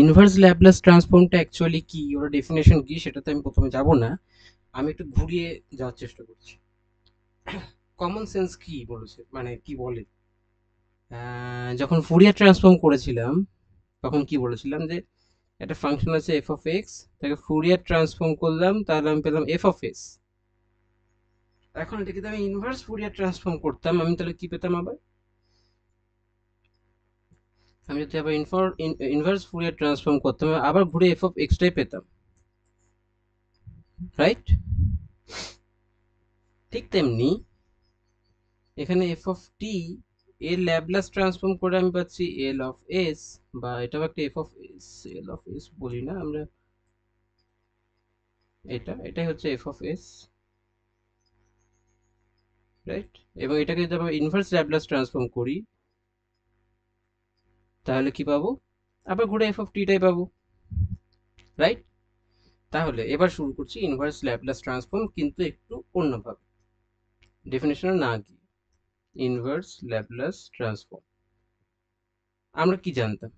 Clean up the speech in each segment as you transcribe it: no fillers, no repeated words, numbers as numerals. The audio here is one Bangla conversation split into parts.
ইনভার্স ল্যাপ্লাস ট্রান্সফর্মটা অ্যাকচুয়ালি কি, ওর ডেফিনেশন কি সেটাতে আমি প্রথমে যাব না, আমি একটু ঘুরিয়ে যাওয়ার চেষ্টা করছি। কমন সেন্স কি বলেছে, মানে কি বলে, যখন ফুরিয়ার ট্রান্সফর্ম করেছিলাম তখন কি বলেছিলাম যে একটা ফাংশন আছে এফ অফ এক্স, তাকে ফুরিয়ার ট্রান্সফর্ম করলাম তাহলে আমি পেলাম এফ অফ এস। এখন এটাকে যদি আমি ইনভার্স ফুরিয়ার ট্রান্সফর্ম করতাম আমি তাহলে কি পেতাম আবার, আমি যদি আবার ইনভার্স ফুরিয়ার ট্রান্সফর্ম করতাম আবার ঘুরে এফ অফ এক্সটাই পেতাম, রাইট? ঠিক তেমনি এখানে এফ অফ টি এর ল্যাপ্লাস ট্রান্সফর্ম করে আমি পাচ্ছি এল অফ এস, বা এটাও একটা F of S, L of S বলি না আমরা, এটাই হচ্ছে এফ অফ এস, রাইট? এবং এটাকে যদি আমরা ইনভার্স ল্যাপ্লাস ট্রান্সফর্ম করি তাহলে কি পাবো, আবার ঘুরে এফ অফ টিটাই পাবো, রাইট? তাহলে এবার শুরু করছি ইনভার্স ল্যাপ্লাস ট্রান্সফর্ম, কিন্তু একটু অন্যভাবে, ডেফিনেশনে না গিয়ে। ইনভার্স ল্যাপ্লাস ট্রান্সফর্ম আমরা কি জানতাম,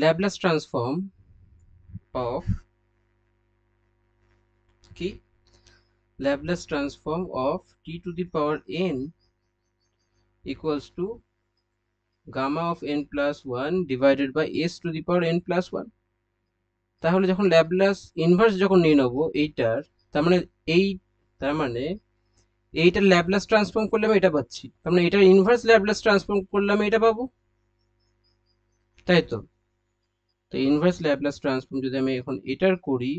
ল্যাপ্লাস ট্রান্সফর্ম অফ কি, Laplace transform of t to the power n equals to gamma of n plus 1 divided by s to the power n plus 1। তাহলে যখন ল্যাপ্লাস ইনভার্স যখন নিয়ে নেবো এইটার, তার মানে এই তার মানে এইটার ল্যাপ্লাস ট্রান্সফর্ম করলে আমি এটা পাচ্ছি, তার মানে এটার ইনভার্স ল্যাপ্লাস ট্রান্সফর্ম করলে আমি এটা পাবো, তাই তো? তো ইনভার্স ল্যাপ্লাস ট্রান্সফর্ম যদি আমি এখন এটার করি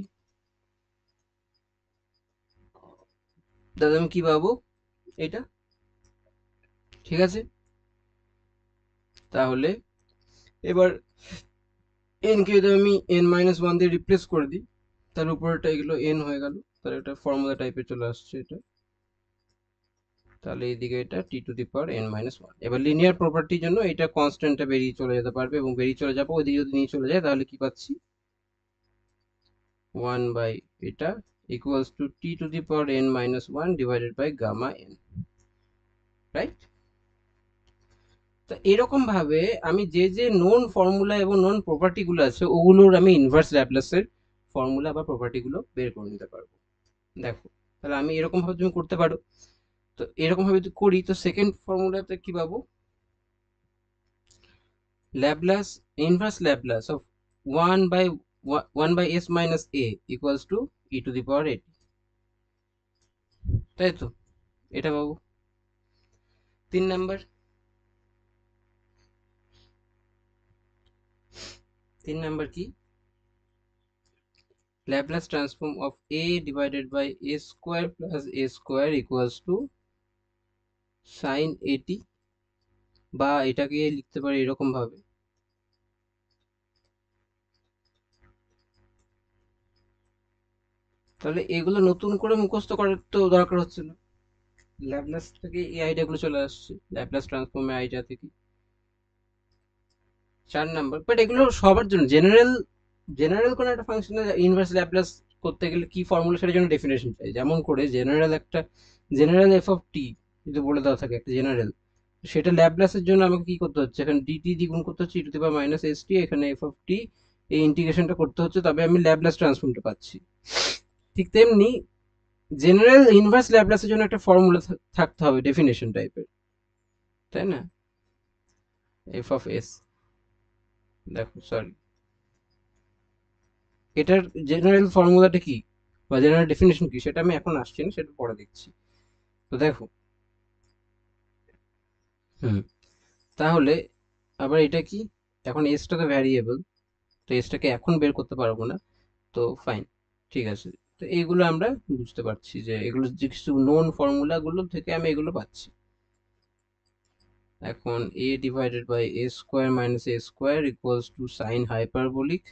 তাহলে আমি কি পাবো, এটা, ঠিক আছে? তাহলে এবার n কে যদি আমি n মাইনাস ওয়ান দিয়ে রিপ্লেস করে দিই তার উপরেটা এগুলো n হয়ে গেল, তাহলে এটা ফর্মুলা টাইপে চলে আসছে এটা, তাহলে এইদিকে এটা t to the power n minus one. এবার লিনিয়ার প্রপার্টির জন্য এটা কনস্ট্যান্টটা বেরিয়ে চলে যেতে পারবে, এবং বেরিয়ে চলে যাবো ওইদিকে যদি নিয়ে চলে যায় তাহলে কি পাচ্ছি, ওয়ান বাই এটা equals to t to the power n minus one divided by gamma n, right? তো এরকম ভাবে আমি যে যে নোন ফর্মুলা এবং নোন প্রপার্টি গুলো আছে ওগুলোর আমি ইনভার্স ল্যাপ্লাসের ফর্মুলা বা প্রপার্টি গুলো বের করে নিতে পারবো। দেখো, তাহলে আমি এরকম ভাবে তুমি করতে পারো। তো এরকম ভাবে যদি করি তো সেকেন্ড ফর্মুলাতে কি পাবো, Laplace inverse Laplace of one by s minus a equals to e to the power a, তাই তো? এটা পাবো। 3 নাম্বার, 3 নাম্বার কি, Laplace transform of a divided by a square plus a square equals to sine at, বা এটাকে লিখতে পারি এরকম ভাবে, তাহলে এগুলো নতুন করে মুখস্থ করার তো দরকার হচ্ছে না, ল্যাপ্লাস থেকে এই আইডিয়া গুলো চলে আসছে, ল্যাপ্লাস ট্রান্সফর্মের আইডিয়া থেকে। 4 নাম্বার, বাট এগুলো সবার জন্য জেনারেল, জেনারেল কোনো একটা ফাংশনের ইনভার্স ল্যাপ্লাস করতে গেলে কি ফর্মুলা সেটার জন্য ডেফিনেশন চাই, যেমন করে জেনারেল একটা জেনারেল এফ অফ টি যদি বলে দেওয়া থাকে একটা জেনারেল, সেটা ল্যাপ্লাসের জন্য আমাকে কি করতে হচ্ছে, এখানে ডিটি দ্বিগুণ করতে হচ্ছে e to the power minus s t, এখানে এফ অফ টি এই ইন্টিগ্রেশনটা করতে হচ্ছে, তবে আমি ল্যাপ্লাস ট্রান্সফর্মটা পাচ্ছি। ঠিক তেমনি জেনারেল ইনভার্স ল্যাপ্লাসের জন্য একটা ফর্মুলা থাকতে হবে ডেফিনেশন টাইপের, তাই না? এফ অফ এস, দেখো সরি, এটার জেনারেল ফর্মুলাটা কি বা জেনারেল ডেফিনেশন কি সেটা আমি এখন আসছি না, সেটা পরে দেখছি। তো দেখো, হুম, তাহলে আবার এটা কি, এখন এসটা তো ভ্যারিয়েবল, তো এসটাকে এখন বের করতে পারবো না, তো ফাইন, ঠিক আছে। তো এইগুলো আমরা বুঝতে পারছি যে এগুলো যে কিছু নোন ফর্মুলা গুলো থেকে আমি এগুলো পাচ্ছি। এখন a divided by a square minus a square equals to sine hyperbolic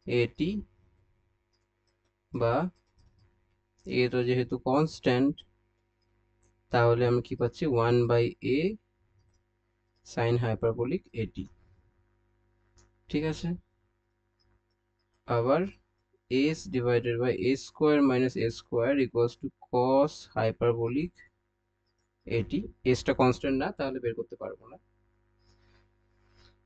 at, বা এ তো যেহেতু কনস্ট্যান্ট তাহলে আমি কি পাচ্ছি, one by a sine hyperbolic এটি, ঠিক আছে। আবার s divided by a square minus a square equals to cos hyperbolic এটি, এসটা কনস্ট্যান্ট না তাহলে বের করতে পারবো না।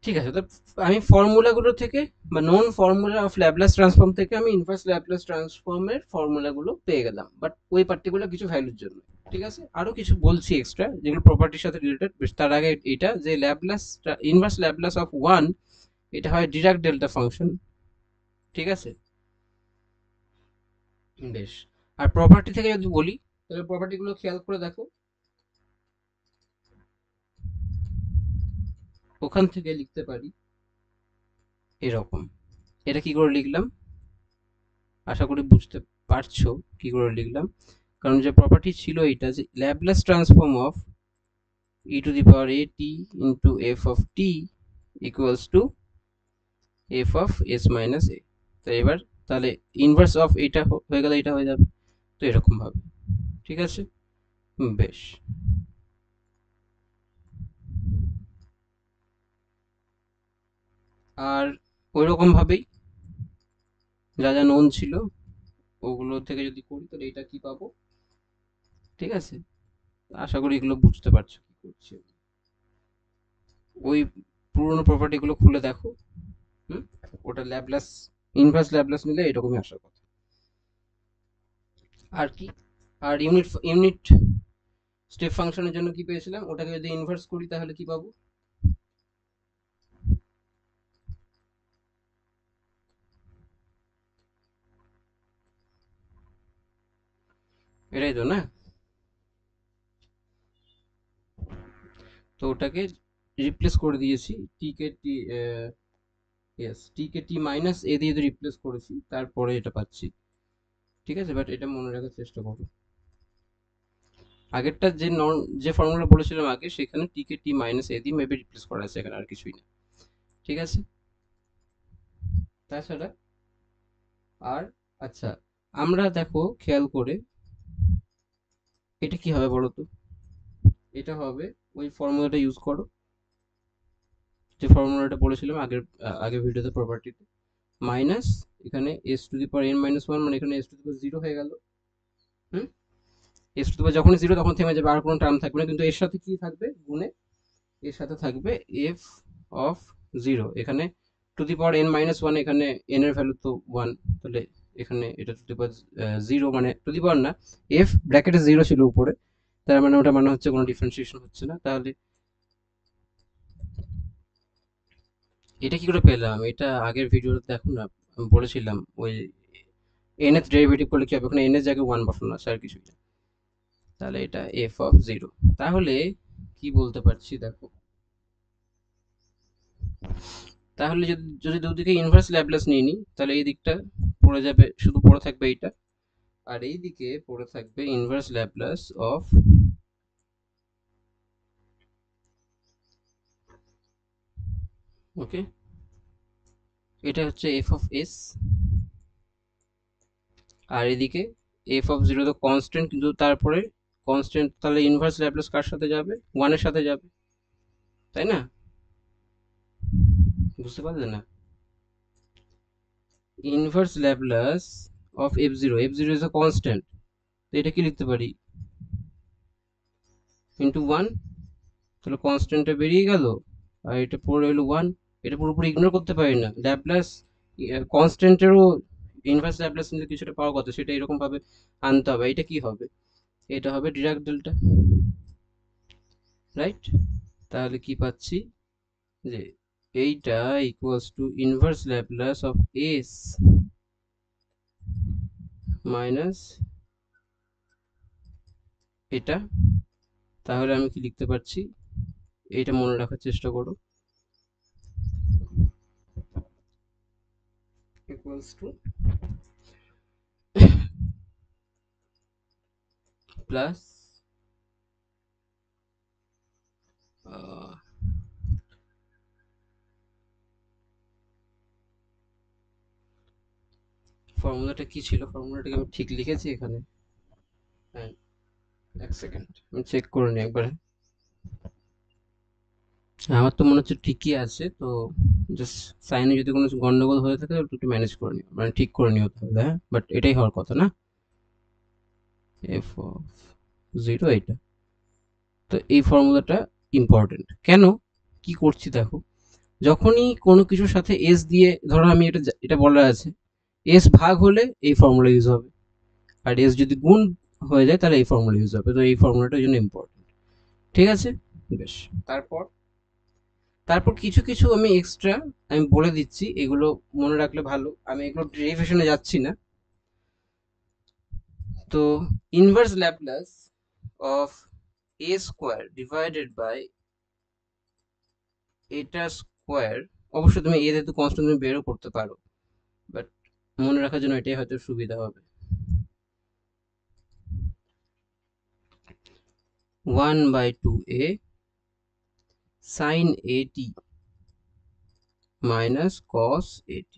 ঠিক আছে, তো আমি ফর্মুলাগুলো থেকে বা নন ফর্মুলা অফ ল্যাপ্লাস ট্রান্সফর্ম থেকে আমি ইনভার্স ল্যাপ্লাস ট্রান্সফর্মের ফর্মুলাগুলো পেয়ে গেলাম, বাট ওই পার্টিকুলার কিছু ভ্যালুর জন্য। ঠিক আছে, আরো কিছু বলছি এক্সট্রা যেগুলো প্রপার্টির সাথে রিলেটেড। বেশ, তার আগে এটা যে Laplace inverse Laplace of one, এটা হয় ডিরাক ডেল্টা ফাংশন। ঠিক আছে, বেশ। আর প্রপার্টি থেকে যদি বলি, তাহলে প্রপার্টিগুলো খেয়াল করে দেখো। ওখান থেকে লিখতে পারি এরকম। এটা কি করে লিখলাম আশা করি বুঝতে পারছো কি করে লিখলাম। কারণ যে প্রপার্টি ছিল এটা যে Laplace transform of e to the power a t into f of t equals to f of s minus a। তো এবার তাহলে ইনভার্স অফ এটা হয়ে গেলে এটা হয়ে যাবে, তো এরকম ভাবে। ঠিক আছে, বেশ। আর ওই রকম ভাবেই যা যা নোন ছিল ওগুলো থেকে যদি করি তাহলে এটা কি পাবো। ঠিক আছে, আশা করি এগুলো বুঝতে পারছো কি করছি। ওই পুরোনো প্রপার্টি গুলো খুলে দেখো। হুম, ওটা ল্যাপ্লাস ইনভার্স ল্যাপ্লাস নিলে এরকমই আসার কথা। আর কি, আর ইউনিট ইউনিট স্টেপ ফাংশনের জন্য কি পেয়েছিলাম, ওটাকে যদি ইনভার্স করি তাহলে কি পাবো। এটাই তো না। তো ওটাকে রিপ্লেস করে দিয়েছি টি কে টি, ইয়েস, টি কে টি মাইনাস এ দিয়ে রিপ্লেস করেছি, তারপরে এটা পাচ্ছি। ঠিক আছে, বাট এটা মনে রাখার চেষ্টা করো। আগেরটা যে নন যে ফর্মুলা বলেছিলাম আগে, সেখানে টি কে টি মাইনাস এ দিয়ে মেবি রিপ্লেস করা আছে, এখানে আর কিছুই না। ঠিক আছে, তাছাড়া আর, আচ্ছা, আমরা দেখো খেয়াল করে এটা কি হবে বলো তো। এটা হবে ওই ফর্মুলাটা ইউজ করো, যে ফর্মুলাটা বলেছিলাম আগের ভিডিওতে প্রপার্টিতে। মাইনাস এখানে S two the power N minus one, মানে এখানে S two the power zero হয়ে গেল। হুম, এস টু দি পাওয়ার যখনই জিরো তখন থেমে যাবে, আর কোনো টার্ম থাকবে না, কিন্তু এর সাথে কি থাকবে গুণে, এর সাথে থাকবে এফ অফ জিরো। এখানে two the power N minus one, এখানে এন এর ভ্যালু তো ওয়ান, তাহলে এখানে এটা টু দি পাওয়ার জিরো, মানে টু দি পাওয়ার না, এফ ব্র্যাকেটে জিরো ছিল উপরে, তার মানে ওটা মানে হচ্ছে কোনো ডিফারেন্সিয়েশন হচ্ছে না। তাহলে এটা কি করে পেলাম, এটা আগের ভিডিওতে দেখো না, আমি বলেছিলাম ওই এন এর ডেরিভেটিভ করলে কি হবে, ওখানে এন এর জায়গায় ওয়ান বসানো আছে, আর কিছুই না। তাহলে এটা এফ অফ জিরো। তাহলে কি বলতে পারছি দেখো, তাহলে যদি যদি দুদিকে ইনভার্স ল্যাপ্লাস নিয়ে নিই, তাহলে এই দিকটা পড়ে যাবে, শুধু পড়ে থাকবে এইটা, আর এই দিকে পড়ে থাকবে ইনভার্স ল্যাপ্লাস অফ, ওকে, এটা হচ্ছে এফ অফ এস। আর এদিকে এফ অফ জিরো তো কনস্ট্যান্ট, কিন্তু তারপরে কনস্ট্যান্ট, তাহলে ইনভার্স ল্যাপ্লাস কার সাথে যাবে, ওয়ানের সাথে যাবে, তাই না? বুঝতে পারলে না? Inverse Laplace of F zero, F zero is a constant, তো এটা কি লিখতে পারি, ইন্টু ওয়ান। তাহলে কনস্ট্যান্টটা বেরিয়ে গেল, আর এটা পড়ে এলো ওয়ান। এটা পুরোপুরি ইগনোর করতে পারি না, ল্যাপ্লাস কনস্ট্যান্টেরও ইনভার্স ল্যাপ্লাস নিলে কিছুটা পাওয়ার কথা, সেটা এরকম ভাবে আনতে হবে। এটা কি হবে, এটা হবে ডিরাক ডেল্টা, রাইট? তাহলে কি পাচ্ছি, যে এইটা equals to inverse Laplace of S minus এটা। তাহলে আমি কি লিখতে পারছি, এইটা মনে রাখার চেষ্টা করো, ইকুয়ালস টু প্লাস ফর্মুলাটা কি ছিল, ফর্মুলাটাকে আমি ঠিক লিখেছি এখানে? হ্যাঁ, এক সেকেন্ড আমি চেক করে নিই একবার। আমার তো মনে হচ্ছে ঠিকই আছে, তো জাস্ট সাইনে যদি কোনো গন্ডগোল হয়ে থাকে একটু ম্যানেজ করে নিও, মানে ঠিক করে নিও তাহলে, হ্যাঁ, বাট এটাই হওয়ার কথা না, এফ অফ জিরো এইটা। তো এই ফর্মুলাটা ইম্পর্টেন্ট কেন, কি করছি দেখো, যখনই কোনো কিছুর সাথে এস দিয়ে, ধরো আমি এটা বলা আছে এস ভাগ হলে এই ফর্মুলা ইউজ হবে, আর এস যদি গুণ হয়ে যায় তাহলে এই ফর্মুলা ইউজ হবে। তো এই ফর্মুলাটার জন্য ইম্পর্টেন্ট। ঠিক আছে, বেশ। তারপর তারপর কিছু কিছু আমি এক্সট্রা আমি বলে দিচ্ছি, এগুলো মনে রাখলে ভালো। আমি এগুলো ডেরিভেশনে যাচ্ছি না। তো inverse Laplace of a square divided by এটা স্কোয়ার, অবশ্যই তুমি এ যেহেতু কনস্ট্যান্ট তুমি বেরও করতে পারো, বাট মনে রাখার জন্য এটাই হয়তো সুবিধা হবে। 1/2a sin at minus cos at,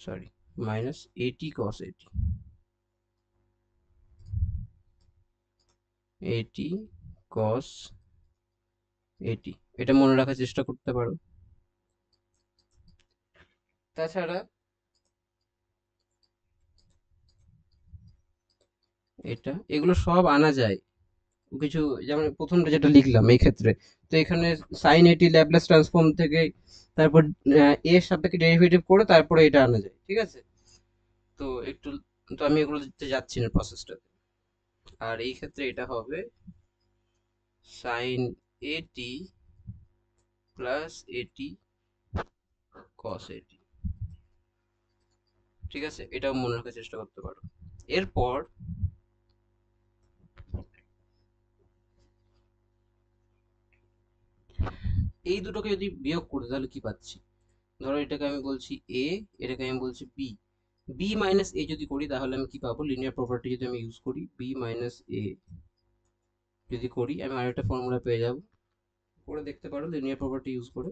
sorry, minus at cos at, at cos at, এটা মনে রাখার চেষ্টা করতে পারো। তাছাড়া এগুলো সব আনা যায় কিছু, যেমন প্রথমটা যেটা লিখলাম এই ক্ষেত্রে, তো এখানে সাইন এটি ল্যাপ্লাস ট্রান্সফর্ম থেকে তারপর এর সাপেক্ষে ডেরিভেটিভ করে তারপরে এটা আনা যায়। ঠিক আছে, তো একটু, তো আমি এগুলো দিতে যাচ্ছি না প্রসেসটা। আর এই ক্ষেত্রে এটা হবে সাইন এটি প্লাস এটি কস এটি। ঠিক আছে, এটাও মনে রাখার চেষ্টা করতে পারো। এরপর এই দুটোকে যদি বিয়োগ করি তাহলে কি পাচ্ছি, ধরো এটাকে আমি বলছি এ, এটাকে আমি বলছি বি, বি মাইনাস এ যদি করি তাহলে আমি কি পাবো, লিনিয়ার প্রপার্টি যদি আমি ইউজ করি বি মাইনাস এ যদি করি, আমি আরেকটা ফর্মুলা পেয়ে যাব। করে দেখতে পারো লিনিয়ার প্রপার্টি ইউজ করে।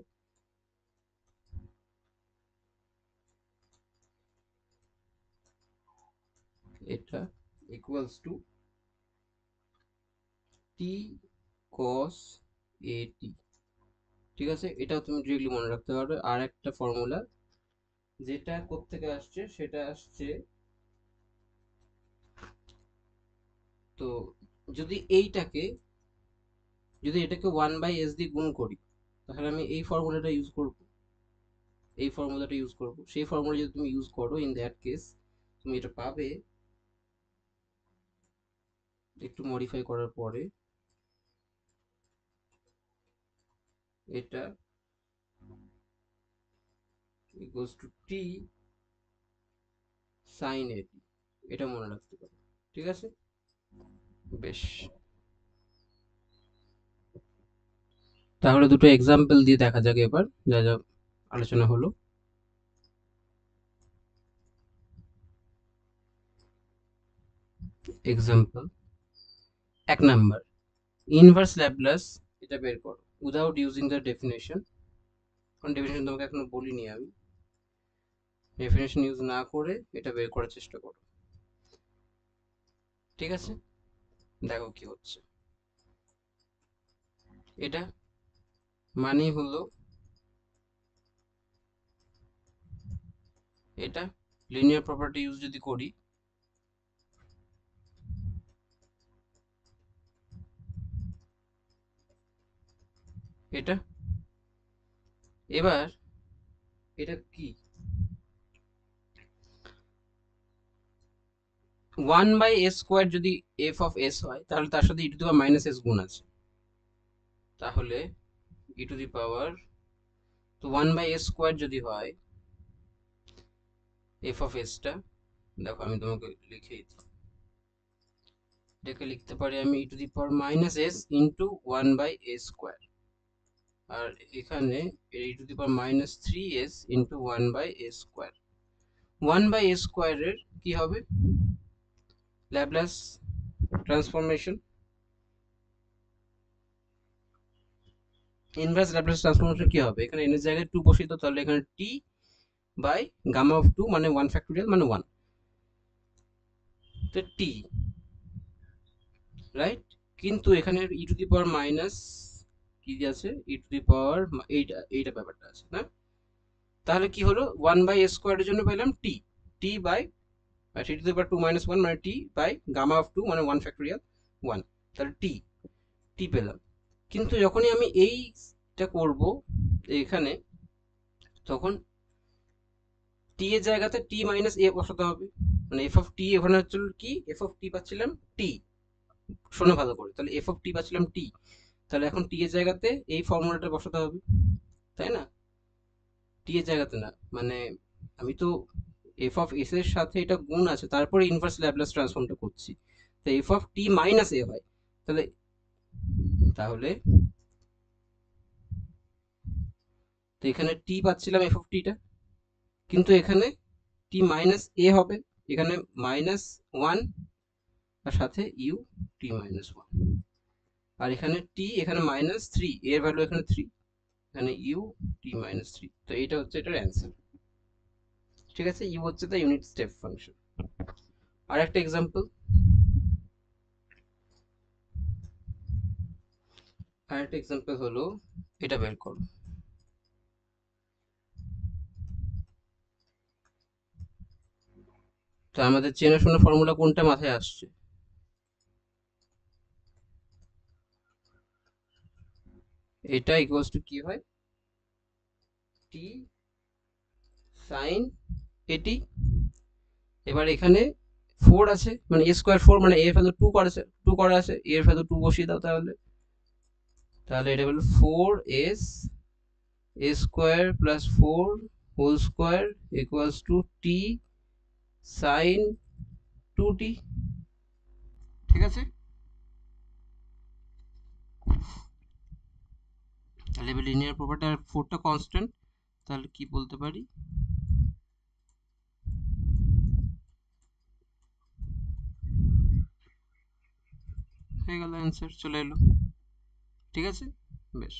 এটা ইকুয়ালস টু টি কস এ টি। ঠিক আছে, এটাও তুমি ডিরেক্টলি মনে রাখতে পারবে। আর একটা ফর্মুলা যেটা কোত্থেকে আসছে, সেটা আসছে, তো যদি এইটাকে, যদি এটাকে 1/s দিয়ে গুণ করি তাহলে আমি এই ফর্মুলাটা ইউজ করব, এই ফর্মুলাটা ইউজ করব। সেই ফর্মুলা যদি তুমি ইউজ করো, ইন দ্যাট কেস তুমি এটা পাবে একটু মডিফাই করার পরে, এটা ইকুয়ালস টু টি সাইন এটি, এটা মনে রাখতে পারো। ঠিক আছে, বেশ। তাহলে দুটো এক্সাম্পল দিয়ে দেখা যাক এবার যা যা আলোচনা হলো। এক্সাম্পল 1 নাম্বার, ইনভার্স ল্যাপ্লাস এটা বের করো উইদাউট ইউজিং দ্য ডেফিনেশন। কারণ ডেফিনেশন তোমাকে এখনো বলিনি আমি, ডেফিনেশন ইউজ না করে এটা বের করার চেষ্টা করো। ঠিক আছে, দেখো কি হচ্ছে। এটা মানে হলো, এটা লিনিয়ার প্রপার্টি ইউজ যদি করি, এটা এবার এটা কি 1/s² যদি f অফ s হয় তাহলে তার সাথে e two the power minus s গুণ আছে, তাহলে e টু দি পাওয়ার, তো 1/s² যদি হয় f অফ s টা, দেখো আমি তোমাকে লিখে দিই, এটাকে লিখতে পারি আমি e two the power minus s into 1/a², আর এখানে e two the power minus 3s into 1/a²। 1/a² এর কি হবে Laplace transformation, inverse Laplace transformation কি হবে, এখানে n এর জায়গায় 2 বসিয়ে দাও, তাহলে এখানে t বাই গামা অফ 2 মানে 1 ফ্যাক্টোরিয়াল মানে 1, তো t, রাইট। কিন্তু এখানে ই টু দি পাওয়ার মাইনাস কি আছে, ই টু দি পাওয়ার এইটা, এইটা ব্যাপারটা আছে না, তাহলে কি হলো 1/a² এর জন্য পেলাম t, t by t to the power 2 - 1 মানে t বাই গামা অফ 2 মানে 1 ফ্যাক্টোরিয়াল 1, তাহলে t পেলাম। কিন্তু যখনই আমি এই যেটা করব এখানে, তখন টি এর জায়গাতে টি মাইনাস এ বসাতে হবে। মানে এফ অফ টি ওখানে হচ্ছিল কি, এফ অফ টি পাচ্ছিলাম টি, শোনো ভালো করে, তাহলে এফ অফ টি পাচ্ছিলাম টি, তাহলে এখন টি এর জায়গাতে এই ফর্মুলাটা বসাতে হবে, তাই না? টি এর জায়গাতে না, মানে আমি তো এফ অফ এস এর সাথে এটা গুণ আছে, তারপরে ইনভার্স ল্যাপ্লাস ট্রান্সফর্মটা করছি, তো এফ অফ টি মাইনাস এ হয়, তাহলে তাহলে তো এখানে টি পাচ্ছিলাম এফ অফ টিটা, কিন্তু এখানে টি মাইনাস এ হবে, এখানে মাইনাস ওয়ান, আর সাথে ইউ টি মাইনাস ওয়ান, আর এখানে টি, এখানে মাইনাস থ্রি, এর ভ্যালু এখানে থ্রি, এখানে ইউ টি মাইনাস থ্রি, তো এইটা হচ্ছে এটার অ্যান্সার। ঠিক আছে, ইউ হচ্ছে দ্য ইউনিট স্টেপ ফাংশন। আর একটা এক্সাম্পল, হলো এটা বের করো। তো আমাদের চেনাশোনা ফর্মুলা কোনটা মাথায় আসছে? এটা ইকুয়ালস টু কি হয়, টি সাইন এটি, এবার এখানে ফোর আছে, মানে এ স্কোয়ার ফোর, মানে এর ভ্যালু টু করা আছে, এর ভ্যালু টু বসিয়ে দাও, তাহলে তাহলে এটা হলো four s a square plus four whole square equals to t sine two t. ঠিক আছে, তাহলে এবার লিনিয়ার প্রপার্টি, আর ফোরটা কনস্ট্যান্ট, তাহলে কি বলতে পারি, হয়ে গেল, অ্যান্সার চলে এলো। ঠিক আছে, বেশ।